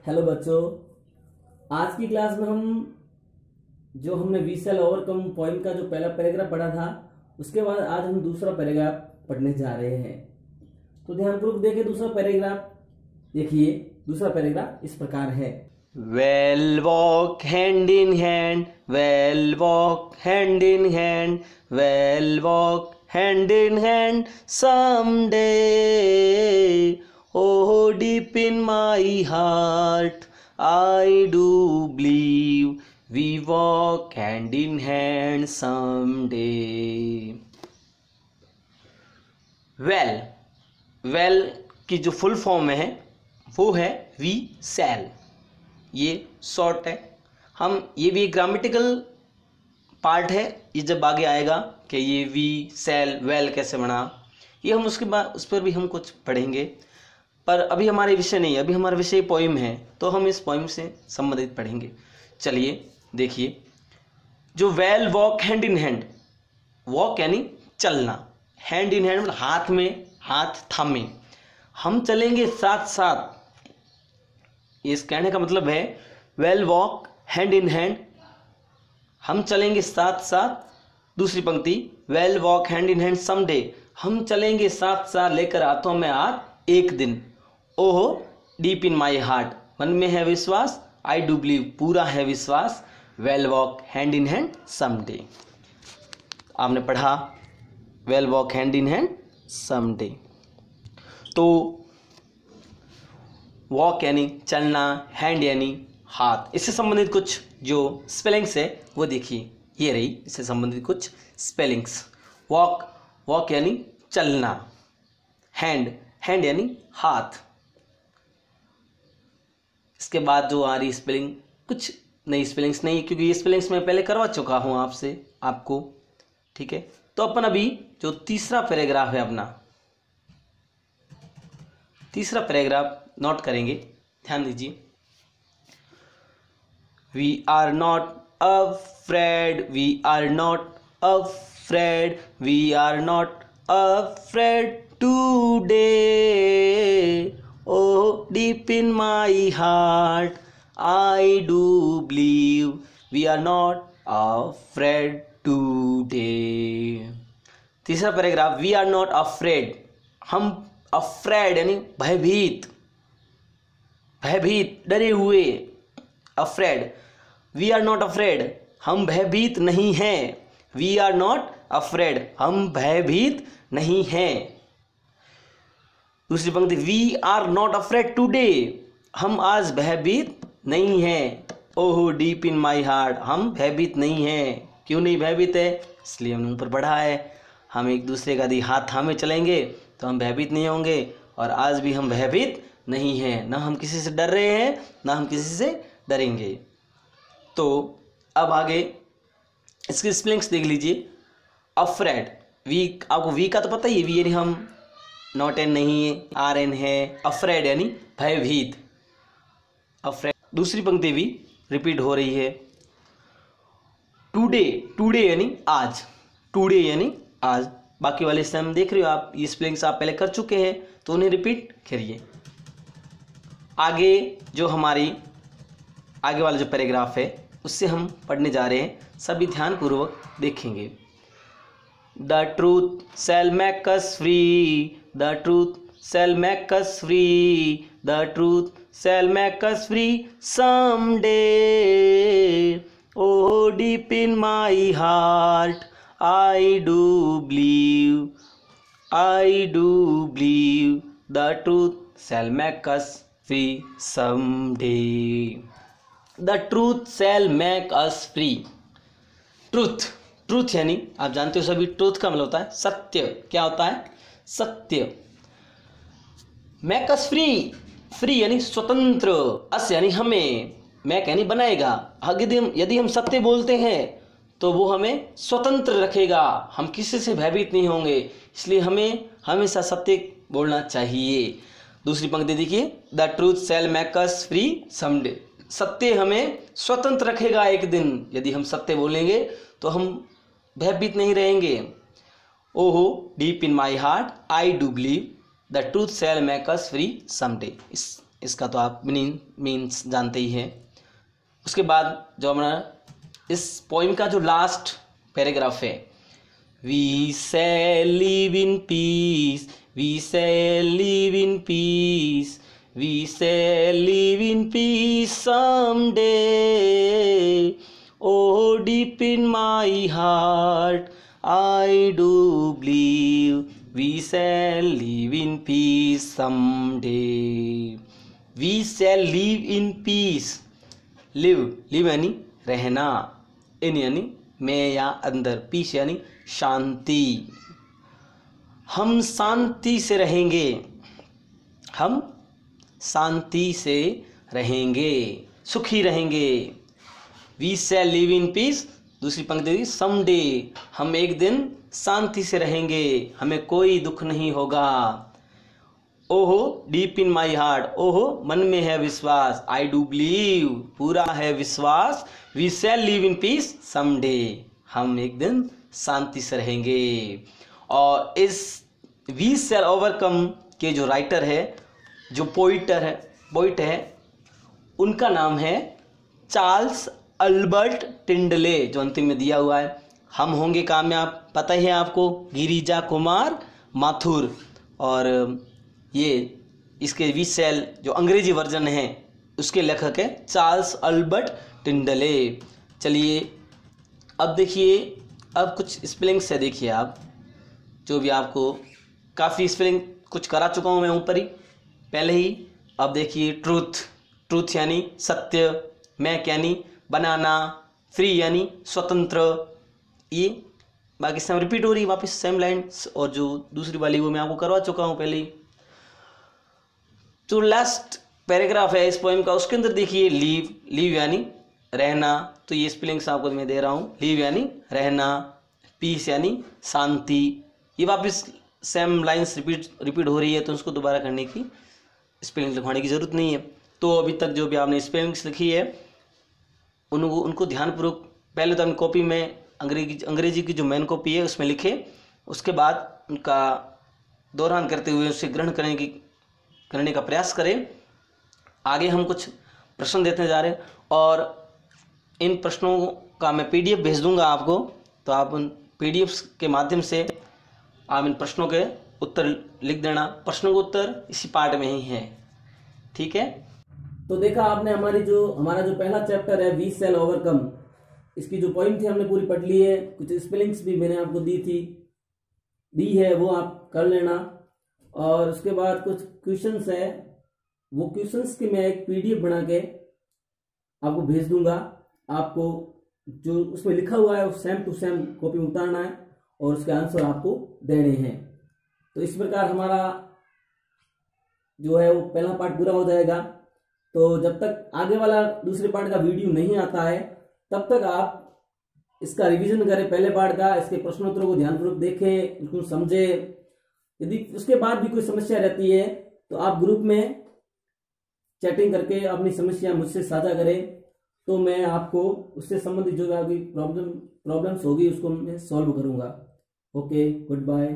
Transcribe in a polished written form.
Hello बच्चों, आज की क्लास में हमने वी शैल ओवरकम पोएम का जो पहला पैराग्राफ पढ़ा था, उसके बाद आज हम दूसरा पैराग्राफ पढ़ने जा रहे हैं। तो ध्यानपूर्वक देखिए दूसरा पैराग्राफ। देखिए दूसरा पैराग्राफ इस प्रकार है। We'll walk hand in hand, we'll walk hand in hand, we'll walk hand in hand someday. Oh, deep in my heart, I do believe we walk hand in hand someday. Well की जो full form है वो है we शैल। ये short है। हम ये भी एक ग्रामेटिकल पार्ट है, ये जब आगे आएगा कि ये वी शैल वेल कैसे बना, ये हम उसके बाद उस पर भी हम कुछ पढ़ेंगे, पर अभी हमारे विषय नहीं है। अभी हमारा विषय पोइम है, तो हम इस पोइम से संबंधित पढ़ेंगे। चलिए देखिए, जो well walk hand in hand, walk यानी चलना, हैंड इन हैंड मतलब हाथ में हाथ थामे, हम चलेंगे साथ साथ। इस कहने का मतलब है well walk hand in hand, हम चलेंगे साथ साथ। दूसरी पंक्ति well walk hand in hand someday, हम चलेंगे साथ साथ लेकर हाथों में हाथ एक दिन। ओहो डीप इन माई हार्ट, मन में है विश्वास, आई डू बिलीव पूरा है विश्वास, well walk hand in hand someday. आपने पढ़ा well walk hand in hand someday. तो वॉक यानी चलना, हैंड यानी हाथ। इससे संबंधित कुछ जो स्पेलिंग्स है वो देखिए, ये रही इससे संबंधित कुछ स्पेलिंग्स। वॉक यानी चलना, हैंड यानी हाथ। इसके बाद जो आ रही स्पेलिंग, कुछ नई स्पेलिंग्स नहीं, क्योंकि ये स्पेलिंग्स मैं पहले करवा चुका हूँ आपको, ठीक है। तो अपन अभी जो तीसरा पैराग्राफ है, अपना तीसरा पैराग्राफ नोट करेंगे, ध्यान दीजिए। We are not afraid, we are not afraid, we are not afraid today. Oh deep in my heart I do believe we are not afraid today. तीसरा paragraph, we are not afraid, हम afraid यानी भयभीत, डरे हुए, afraid. We are not afraid, हम भयभीत नहीं हैं। वी आर नॉट अफ्रेड, हम भयभीत नहीं हैं। दूसरी पंक्ति, we are not afraid today, हम आज भयभीत नहीं हैं। ओह डीप इन माई हार्ट, हम भयभीत नहीं हैं। क्यों नहीं भयभीत है? इसलिए हमने ऊपर पढ़ा है, हम एक दूसरे का दी हाथ थामे चलेंगे तो हम भयभीत नहीं होंगे, और आज भी हम भयभीत नहीं हैं। ना हम किसी से डर रहे हैं, ना हम किसी से डरेंगे। तो अब आगे इसके स्पेलिंग्स देख लीजिए। अफ्रेड, वी, आपको वी का तो पता ही है, वी यानी हम, नॉट एन नहीं है, आर एन है। अफ्रेड यानी भयभीत, अफ्रेड। दूसरी पंक्ति भी रिपीट हो रही है। टुडे यानी आज, टुडे यानी आज। बाकी वाले से हम देख रहे हो आप, ये स्पेलिंग्स आप पहले कर चुके हैं, तो उन्हें रिपीट करिए। आगे जो हमारी आगे वाला जो पैराग्राफ है उससे हम पढ़ने जा रहे हैं, सभी ध्यानपूर्वक देखेंगे। The truth shell make us free, the truth shell make us free, the truth shell make us free someday. Oh deep in my heart I do believe the truth shall make us free someday. The truth shall make us free. Truth यानी आप जानते हो सभी, truth का मतलब होता है सत्य। क्या होता है? सत्य। make us free यानी स्वतंत्र, अस यानी हमें, मैक यानी बनाएगा। यदि हम सत्य बोलते हैं तो वो हमें स्वतंत्र रखेगा, हम किसी से भयभीत नहीं होंगे, इसलिए हमें हमेशा सत्य बोलना चाहिए। दूसरी पंक्ति देखिए, the truth shell make us free someday, सत्य हमें स्वतंत्र रखेगा एक दिन। यदि हम सत्य बोलेंगे तो हम भयभीत नहीं रहेंगे। ओहो deep in my heart I do believe the truth shell make us free someday. इसका तो आप मीन्स जानते ही हैं। उसके बाद जो हमारा इस पोइम का जो लास्ट पैराग्राफ है, we shall live in peace, we shall live in peace, we shall live in peace someday, o deep in my heart I do believe we shall live in peace someday. We shall live in peace, live यानी रहना, इन यानी में या अंदर, piece यानी शांति। हम शांति से रहेंगे, हम शांति से रहेंगे, सुखी रहेंगे। We shall live in peace, दूसरी पंक्ति समडे, हम एक दिन शांति से रहेंगे, हमें कोई दुख नहीं होगा। ओहो डीप इन माई हार्ट, ओहो मन में है विश्वास, आई डू बिलीव पूरा है विश्वास, we shall live in peace someday, हम एक दिन शांति से रहेंगे। और इस वी शैल ओवरकम के जो राइटर है, जो पोइट है, उनका नाम है चार्ल्स अल्बर्ट टिंडले, जो अंतिम में दिया हुआ है। हम होंगे कामयाब, पता ही है आपको, गिरिजा कुमार माथुर। और ये इसके वी शैल जो अंग्रेजी वर्जन है उसके लेखक है चार्ल्स अल्बर्ट टिंडले। चलिए अब देखिए, अब कुछ स्पेलिंग्स है, देखिए आप जो भी आपको काफ़ी स्पेलिंग कुछ करा चुका हूँ मैं ऊपर ही पहले ही। अब देखिए ट्रूथ यानी सत्य, मैक यानी बनाना, फ्री यानी स्वतंत्र, ये बाकी सेम रिपीट हो रही है वापस सेम लाइन्स, और जो दूसरी वाली वो मैं आपको करवा चुका हूँ पहले ही। जो लास्ट पैराग्राफ है इस पोएम का, उसके अंदर देखिए लीव यानी रहना, तो ये स्पेलिंग्स आपको मैं दे रहा हूँ। लीव यानी रहना, पीस यानी शांति, ये वापस सेम लाइन्स रिपीट हो रही है, तो उसको दोबारा करने की स्पेलिंग लिखवाने की ज़रूरत नहीं है। तो अभी तक जो भी आपने स्पेलिंग्स लिखी है उनको ध्यानपूर्वक पहले तो अपनी कॉपी में अंग्रेजी की जो मेन कॉपी है उसमें लिखे, उसके बाद उनका दोहरान करते हुए उसे ग्रहण करने का प्रयास करें। आगे हम कुछ प्रश्न देते जा रहे हैं, और इन प्रश्नों का मैं PDF भेज दूंगा आपको, तो आप उन PDFs के माध्यम से आप इन प्रश्नों के उत्तर लिख देना। प्रश्नों के उत्तर इसी पार्ट में ही है, ठीक है। तो देखा आपने हमारा जो पहला चैप्टर है वी शैल ओवरकम, इसकी जो पॉइंट थी हमने पूरी पढ़ ली है। कुछ स्पेलिंग्स भी मैंने आपको दी है, वो आप कर लेना। और उसके बाद कुछ क्वेश्चंस है, वो क्वेश्चंस की मैं एक PDF बना के आपको भेज दूंगा। आपको जो उसमें लिखा हुआ है वो सेम टू सेम कॉपी में उतारना है और उसके आंसर आपको देने हैं। तो इस प्रकार हमारा जो है वो पहला पार्ट पूरा हो जाएगा। तो जब तक आगे वाला दूसरे पार्ट का वीडियो नहीं आता है तब तक आप इसका रिवीजन करें, पहले पार्ट का, इसके प्रश्नोत्तरों को ध्यानपूर्वक देखें, उसको समझे। यदि उसके बाद भी कोई समस्या रहती है तो आप ग्रुप में चैटिंग करके अपनी समस्या मुझसे साझा करें, तो मैं आपको उससे संबंधित जो आपकी प्रॉब्लम्स होगी उसको मैं सॉल्व करूंगा। Okay, good bye.